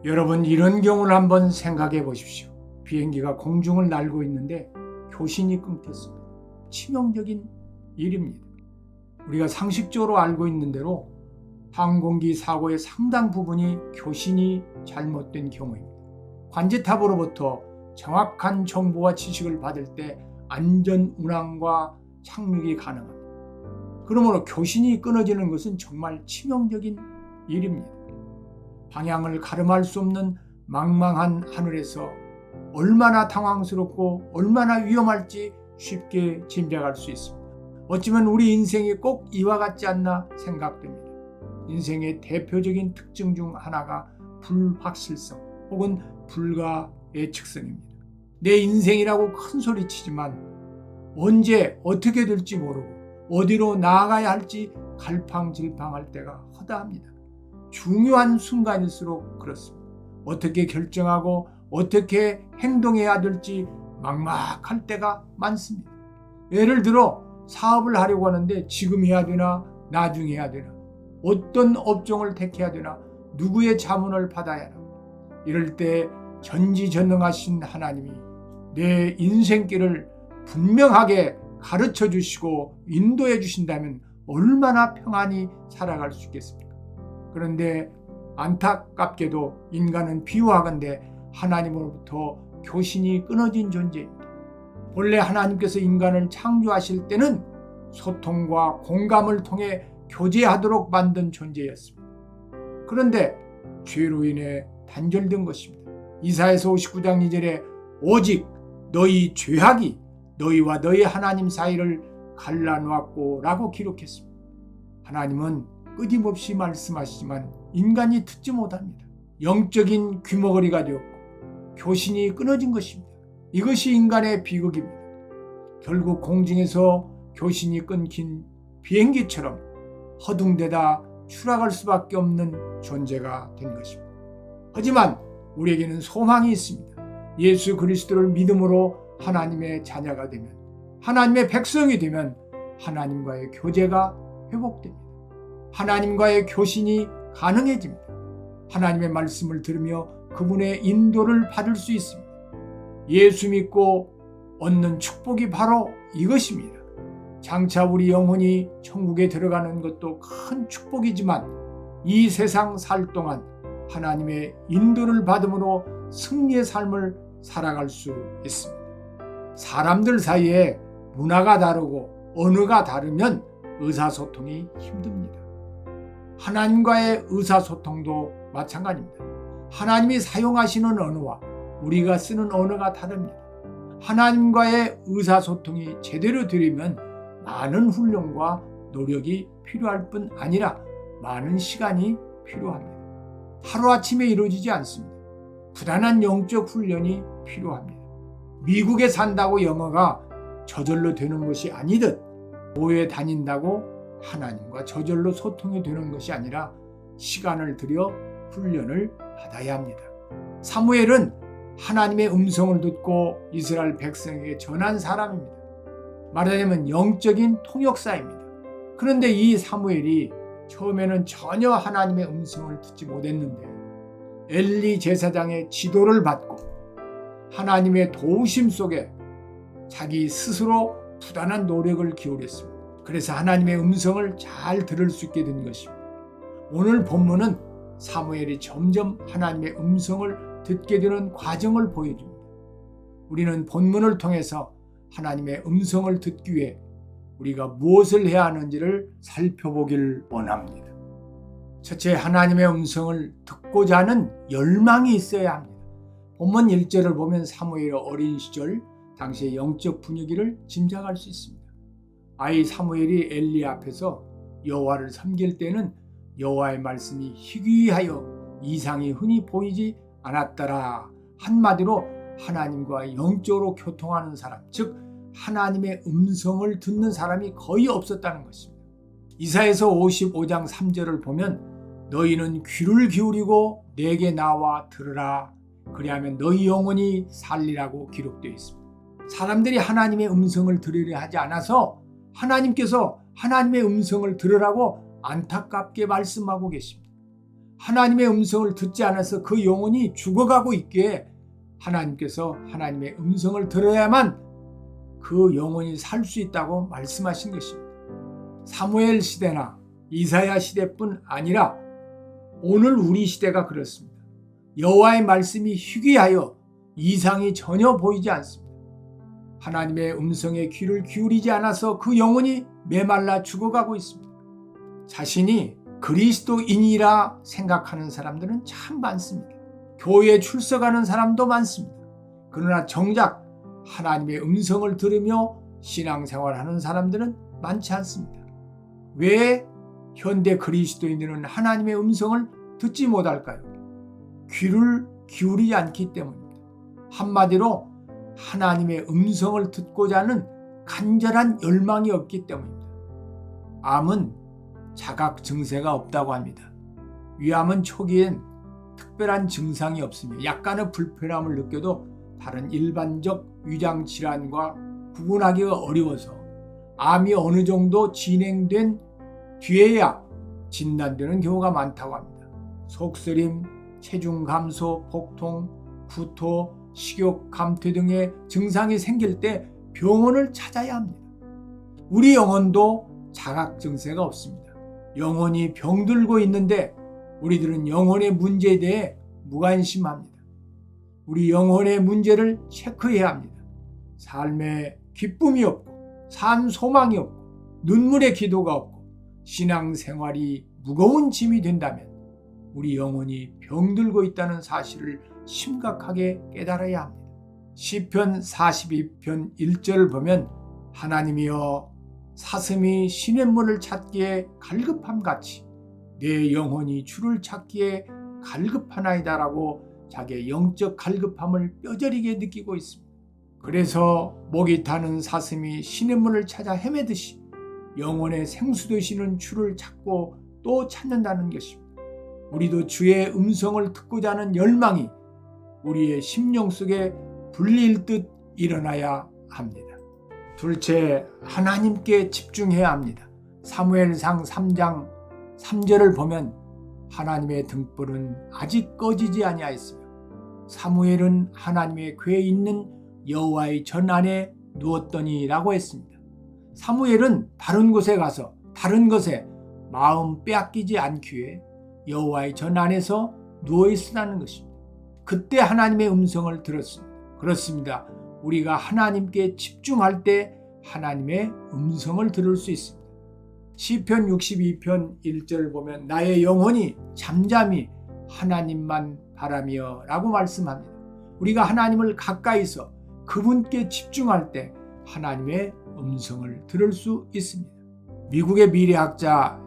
여러분, 이런 경우를 한번 생각해 보십시오. 비행기가 공중을 날고 있는데 교신이 끊겼습니다. 치명적인 일입니다. 우리가 상식적으로 알고 있는 대로 항공기 사고의 상당 부분이 교신이 잘못된 경우입니다. 관제탑으로부터 정확한 정보와 지식을 받을 때 안전 운항과 착륙이 가능합니다. 그러므로 교신이 끊어지는 것은 정말 치명적인 일입니다. 방향을 가름할 수 없는 망망한 하늘에서 얼마나 당황스럽고 얼마나 위험할지 쉽게 짐작할 수 있습니다. 어쩌면 우리 인생이 꼭 이와 같지 않나 생각됩니다. 인생의 대표적인 특징 중 하나가 불확실성 혹은 불가예측성입니다. 내 인생이라고 큰 소리치지만 언제 어떻게 될지 모르고 어디로 나아가야 할지 갈팡질팡할 때가 허다합니다. 중요한 순간일수록 그렇습니다. 어떻게 결정하고 어떻게 행동해야 될지 막막할 때가 많습니다. 예를 들어 사업을 하려고 하는데 지금 해야 되나 나중에 해야 되나, 어떤 업종을 택해야 되나, 누구의 자문을 받아야 하나. 이럴 때 전지전능하신 하나님이 내 인생길을 분명하게 가르쳐 주시고 인도해 주신다면 얼마나 평안히 살아갈 수 있겠습니까? 그런데 안타깝게도 인간은 비유하건대 하나님으로부터 교신이 끊어진 존재입니다. 본래 하나님께서 인간을 창조하실 때는 소통과 공감을 통해 교제하도록 만든 존재였습니다. 그런데 죄로 인해 단절된 것입니다. 이사야서 59장 2절에 오직 너희 죄악이 너희와 너희 하나님 사이를 갈라놓았고 라고 기록했습니다. 하나님은 끊임없이 말씀하시지만 인간이 듣지 못합니다. 영적인 귀머거리가 되었고 교신이 끊어진 것입니다. 이것이 인간의 비극입니다. 결국 공중에서 교신이 끊긴 비행기처럼 허둥대다 추락할 수밖에 없는 존재가 된 것입니다. 하지만 우리에게는 소망이 있습니다. 예수 그리스도를 믿음으로 하나님의 자녀가 되면, 하나님의 백성이 되면 하나님과의 교제가 회복됩니다. 하나님과의 교신이 가능해집니다. 하나님의 말씀을 들으며 그분의 인도를 받을 수 있습니다. 예수 믿고 얻는 축복이 바로 이것입니다. 장차 우리 영혼이 천국에 들어가는 것도 큰 축복이지만 이 세상 살 동안 하나님의 인도를 받음으로 승리의 삶을 살아갈 수 있습니다. 사람들 사이에 문화가 다르고 언어가 다르면 의사소통이 힘듭니다. 하나님과의 의사소통도 마찬가지입니다. 하나님이 사용하시는 언어와 우리가 쓰는 언어가 다릅니다. 하나님과의 의사소통이 제대로 되려면 많은 훈련과 노력이 필요할 뿐 아니라 많은 시간이 필요합니다. 하루아침에 이루어지지 않습니다. 부단한 영적 훈련이 필요합니다. 미국에 산다고 영어가 저절로 되는 것이 아니듯 교회 다닌다고 하나님과 저절로 소통이 되는 것이 아니라 시간을 들여 훈련을 받아야 합니다. 사무엘은 하나님의 음성을 듣고 이스라엘 백성에게 전한 사람입니다. 말하자면 영적인 통역사입니다. 그런데 이 사무엘이 처음에는 전혀 하나님의 음성을 듣지 못했는데 엘리 제사장의 지도를 받고 하나님의 도우심 속에 자기 스스로 부단한 노력을 기울였습니다. 그래서 하나님의 음성을 잘 들을 수 있게 된 것입니다. 오늘 본문은 사무엘이 점점 하나님의 음성을 듣게 되는 과정을 보여줍니다. 우리는 본문을 통해서 하나님의 음성을 듣기 위해 우리가 무엇을 해야 하는지를 살펴보길 원합니다. 첫째, 하나님의 음성을 듣고자 하는 열망이 있어야 합니다. 본문 1절을 보면 사무엘의 어린 시절 당시의 영적 분위기를 짐작할 수 있습니다. 아이 사무엘이 엘리 앞에서 여호와를 섬길 때는 여호와의 말씀이 희귀하여 이상이 흔히 보이지 않았더라. 한마디로 하나님과 영적으로 교통하는 사람, 즉 하나님의 음성을 듣는 사람이 거의 없었다는 것입니다. 이사야서 55장 3절을 보면 너희는 귀를 기울이고 내게 나와 들으라. 그리하면 너희 영혼이 살리라고 기록되어 있습니다. 사람들이 하나님의 음성을 들으려 하지 않아서 하나님께서 하나님의 음성을 들으라고 안타깝게 말씀하고 계십니다. 하나님의 음성을 듣지 않아서 그 영혼이 죽어가고 있기에 하나님께서 하나님의 음성을 들어야만 그 영혼이 살 수 있다고 말씀하신 것입니다. 사무엘 시대나 이사야 시대뿐 아니라 오늘 우리 시대가 그렇습니다. 여호와의 말씀이 희귀하여 이상이 전혀 보이지 않습니다. 하나님의 음성에 귀를 기울이지 않아서 그 영혼이 메말라 죽어가고 있습니다. 자신이 그리스도인이라 생각하는 사람들은 참 많습니다. 교회에 출석하는 사람도 많습니다. 그러나 정작 하나님의 음성을 들으며 신앙생활하는 사람들은 많지 않습니다. 왜 현대 그리스도인들은 하나님의 음성을 듣지 못할까요? 귀를 기울이지 않기 때문입니다. 한마디로 하나님의 음성을 듣고자 하는 간절한 열망이 없기 때문입니다. 암은 자각 증세가 없다고 합니다. 위암은 초기엔 특별한 증상이 없으며 약간의 불편함을 느껴도 다른 일반적 위장 질환과 구분하기가 어려워서 암이 어느 정도 진행된 뒤에야 진단되는 경우가 많다고 합니다. 속쓰림, 체중 감소, 복통, 구토, 식욕 감퇴 등의 증상이 생길 때 병원을 찾아야 합니다. 우리 영혼도 자각 증세가 없습니다. 영혼이 병들고 있는데 우리들은 영혼의 문제에 대해 무관심합니다. 우리 영혼의 문제를 체크해야 합니다. 삶에 기쁨이 없고 산 소망이 없고 눈물의 기도가 없고 신앙생활이 무거운 짐이 된다면 우리 영혼이 병들고 있다는 사실을 심각하게 깨달아야 합니다. 시편 42편 1절을 보면 하나님이여 사슴이 시냇물을 찾기에 갈급함같이 내 영혼이 주를 찾기에 갈급하나이다 라고 자기의 영적 갈급함을 뼈저리게 느끼고 있습니다. 그래서 목이 타는 사슴이 시냇물을 찾아 헤매듯이 영혼의 생수 되시는 주를 찾고 또 찾는다는 것입니다. 우리도 주의 음성을 듣고자 하는 열망이 우리의 심령 속에 불릴 듯 일어나야 합니다. 둘째, 하나님께 집중해야 합니다. 사무엘상 3장 3절을 보면 하나님의 등불은 아직 꺼지지 아니하였으며 사무엘은 하나님의 궤에 있는 여호와의 전 안에 누웠더니 라고 했습니다. 사무엘은 다른 곳에 가서 다른 것에 마음 빼앗기지 않기 위해 여호와의 전 안에서 누워 있으라는 것입니다. 그때 하나님의 음성을 들었습니다. 그렇습니다. 우리가 하나님께 집중할 때 하나님의 음성을 들을 수 있습니다. 시편 62편 1절을 보면 나의 영혼이 잠잠히 하나님만 바라며 라고 말씀합니다. 우리가 하나님을 가까이서 그분께 집중할 때 하나님의 음성을 들을 수 있습니다. 미국의 미래학자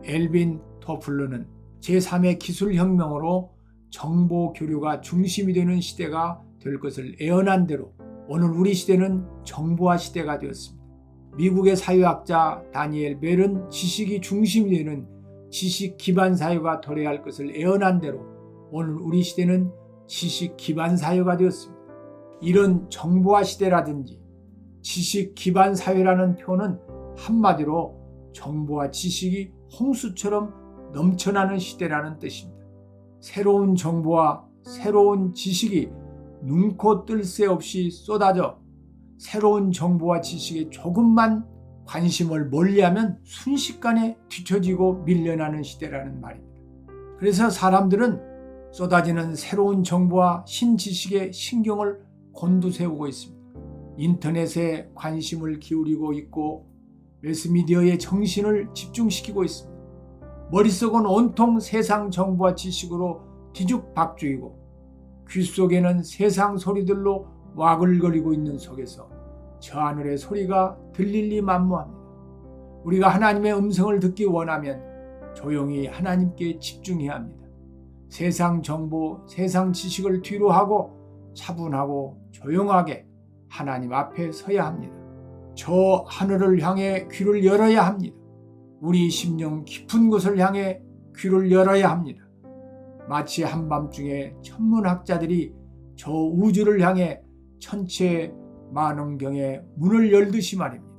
엘빈 토플러는 제3의 기술혁명으로 정보 교류가 중심이 되는 시대가 될 것을 예언한 대로 오늘 우리 시대는 정보화 시대가 되었습니다. 미국의 사회학자 다니엘 벨은 지식이 중심이 되는 지식 기반 사회가 도래할 것을 예언한 대로 오늘 우리 시대는 지식 기반 사회가 되었습니다. 이런 정보화 시대라든지 지식 기반 사회라는 표현은 한마디로 정보와 지식이 홍수처럼 넘쳐나는 시대라는 뜻입니다. 새로운 정보와 새로운 지식이 눈코 뜰 새 없이 쏟아져 새로운 정보와 지식에 조금만 관심을 멀리하면 순식간에 뒤처지고 밀려나는 시대라는 말입니다. 그래서 사람들은 쏟아지는 새로운 정보와 신지식에 신경을 곤두세우고 있습니다. 인터넷에 관심을 기울이고 있고 매스미디어에 정신을 집중시키고 있습니다. 머릿속은 온통 세상 정보와 지식으로 뒤죽박죽이고 귓속에는 세상 소리들로 와글거리고 있는 속에서 저 하늘의 소리가 들릴리 만무합니다. 우리가 하나님의 음성을 듣기 원하면 조용히 하나님께 집중해야 합니다. 세상 정보, 세상 지식을 뒤로 하고 차분하고 조용하게 하나님 앞에 서야 합니다. 저 하늘을 향해 귀를 열어야 합니다. 우리 심령 깊은 곳을 향해 귀를 열어야 합니다. 마치 한밤중에 천문학자들이 저 우주를 향해 천체 만원경의 문을 열듯이 말입니다.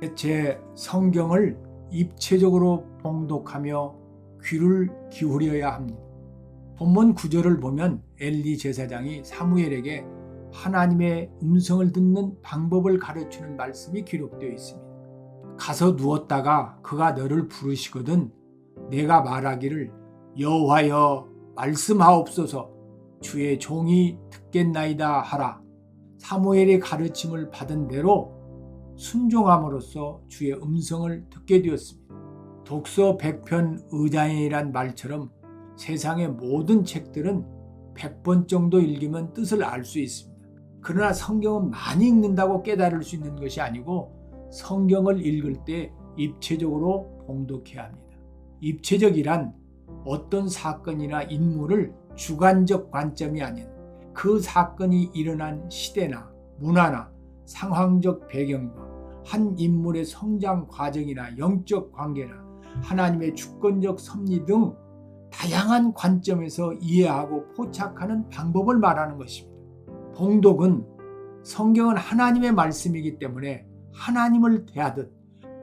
대체 성경을 입체적으로 봉독하며 귀를 기울여야 합니다. 본문 9절을 보면 엘리 제사장이 사무엘에게 하나님의 음성을 듣는 방법을 가르치는 말씀이 기록되어 있습니다. 가서 누웠다가 그가 너를 부르시거든 내가 말하기를 여호와여 말씀하옵소서 주의 종이 듣겠나이다 하라. 사무엘의 가르침을 받은 대로 순종함으로써 주의 음성을 듣게 되었습니다. 독서 100편 의장이란 말처럼 세상의 모든 책들은 100번 정도 읽으면 뜻을 알 수 있습니다. 그러나 성경은 많이 읽는다고 깨달을 수 있는 것이 아니고 성경을 읽을 때 입체적으로 봉독해야 합니다. 입체적이란 어떤 사건이나 인물을 주관적 관점이 아닌 그 사건이 일어난 시대나 문화나 상황적 배경과 한 인물의 성장 과정이나 영적 관계나 하나님의 주권적 섭리 등 다양한 관점에서 이해하고 포착하는 방법을 말하는 것입니다. 봉독은 성경은 하나님의 말씀이기 때문에 하나님을 대하듯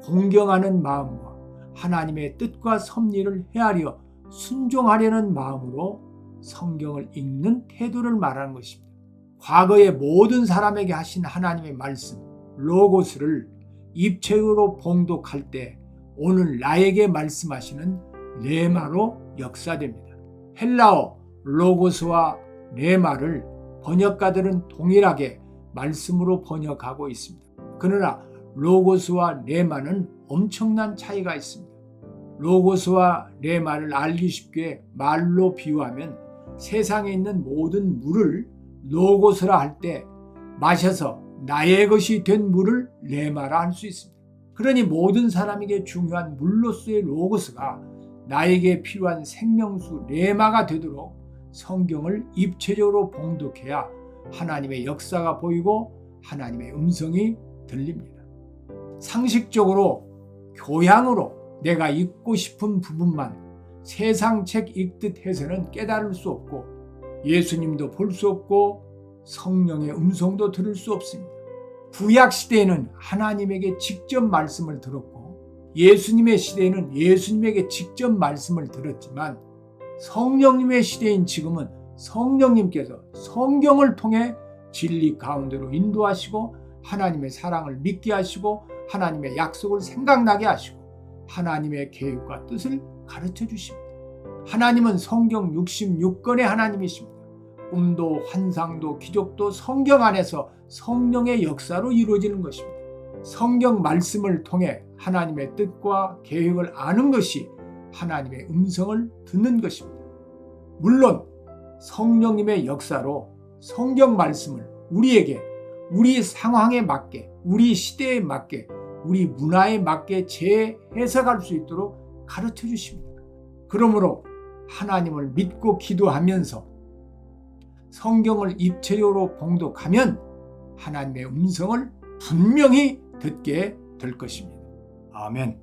공경하는 마음과 하나님의 뜻과 섭리를 헤아려 순종하려는 마음으로 성경을 읽는 태도를 말하는 것입니다. 과거의 모든 사람에게 하신 하나님의 말씀, 로고스를 입체적으로 봉독할 때 오늘 나에게 말씀하시는 레마로 역사됩니다. 헬라어 로고스와 레마를 번역가들은 동일하게 말씀으로 번역하고 있습니다. 그러나 로고스와 레마는 엄청난 차이가 있습니다. 로고스와 레마를 알기 쉽게 말로 비유하면 세상에 있는 모든 물을 로고스라 할 때 마셔서 나의 것이 된 물을 레마라 할 수 있습니다. 그러니 모든 사람에게 중요한 물로서의 로고스가 나에게 필요한 생명수 레마가 되도록 성경을 입체적으로 봉독해야 하나님의 역사가 보이고 하나님의 음성이 들립니다. 상식적으로 교양으로 내가 읽고 싶은 부분만 세상 책 읽듯 해서는 깨달을 수 없고 예수님도 볼 수 없고 성령의 음성도 들을 수 없습니다. 구약 시대에는 하나님에게 직접 말씀을 들었고 예수님의 시대에는 예수님에게 직접 말씀을 들었지만 성령님의 시대인 지금은 성령님께서 성경을 통해 진리 가운데로 인도하시고 하나님의 사랑을 믿게 하시고 하나님의 약속을 생각나게 하시고 하나님의 계획과 뜻을 가르쳐 주십니다. 하나님은 성경 66권의 하나님이십니다. 꿈도 환상도 기적도 성경 안에서 성령의 역사로 이루어지는 것입니다. 성경 말씀을 통해 하나님의 뜻과 계획을 아는 것이 하나님의 음성을 듣는 것입니다. 물론 성령님의 역사로 성경 말씀을 우리에게 우리 상황에 맞게 우리 시대에 맞게 우리 문화에 맞게 재해석할 수 있도록 가르쳐 주십니다. 그러므로 하나님을 믿고 기도하면서 성경을 입체적으로 봉독하면 하나님의 음성을 분명히 듣게 될 것입니다. 아멘.